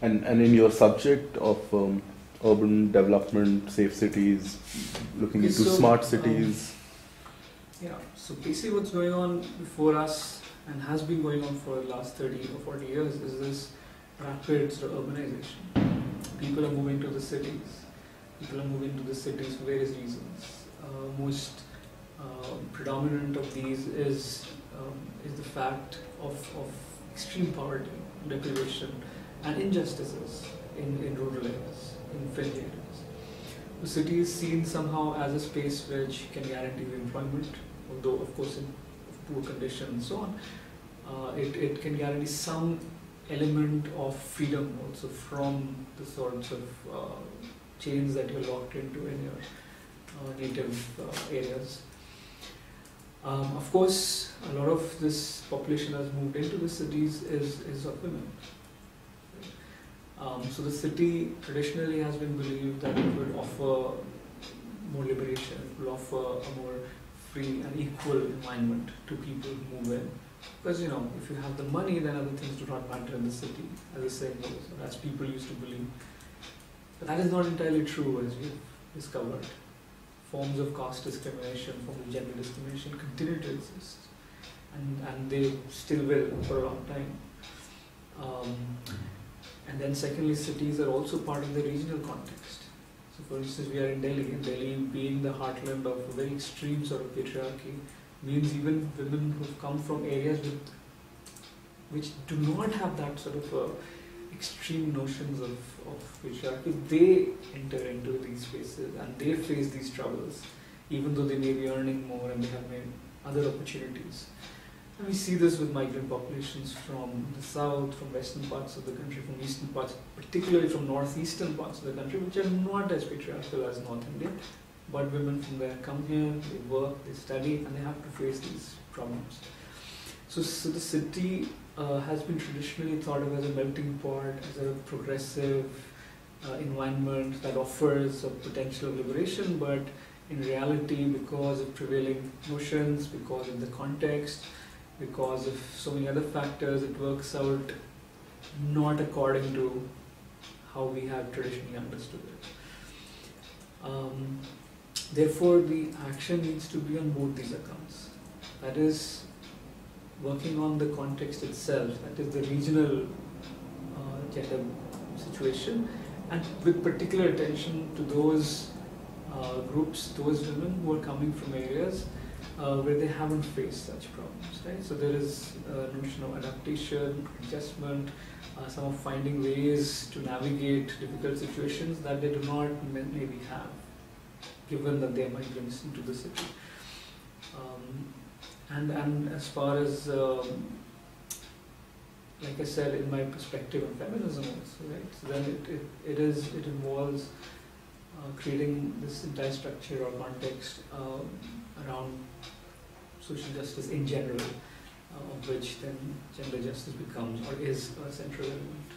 And in your subject of urban development, safe cities, looking into smart cities. Yeah, so basically what's going on before us and has been going on for the last 30 or 40 years is this rapid sort of urbanization. People are moving to the cities. People are moving to the cities for various reasons. Most predominant of these is the fact of extreme poverty, deprivation, and injustices in rural areas, in friendly areas. The city is seen somehow as a space which can guarantee employment, although of course in poor condition and so on. It can guarantee some element of freedom also from the sorts of chains that you're locked into in your native areas. Of course, a lot of this population has moved into the cities is of women. So the city traditionally has been believed that it would offer more liberation, it will offer a more free and equal environment to people who move in. Because if you have the money, then other things do not matter in the city, as the saying goes, or as people used to believe. But that is not entirely true, as we've discovered. Forms of caste discrimination, forms of gender discrimination continue to exist, and they still will for a long time. And then secondly, cities are also part of the regional context. So for instance, we are in Delhi, and Delhi being the heartland of a very extreme sort of patriarchy, means even women who have come from areas which do not have that sort of extreme notions of patriarchy, they enter into these spaces and they face these troubles, even though they may be earning more and they have made other opportunities. And we see this with migrant populations from the south, from western parts of the country, from eastern parts, particularly from northeastern parts of the country, which are not as patriarchal as North India. But women from there come here, they work, they study, and they have to face these problems. So the city has been traditionally thought of as a melting pot, as a progressive environment that offers a potential of liberation, but in reality, because of prevailing notions, because of the context, because of so many other factors, it works out not according to how we have traditionally understood it. Therefore, the action needs to be on both these accounts. That is, working on the context itself, that is the regional gender situation, and with particular attention to those groups, those women who are coming from areas where they haven't faced such problems, right? So there is a notion of adaptation, adjustment, some of finding ways to navigate difficult situations that they do not maybe have, given that they are migrants into the city. And as far as, like I said, in my perspective on feminism also, right? So then it involves creating this entire structure or context around social justice in general, of which then gender justice becomes or is a central element.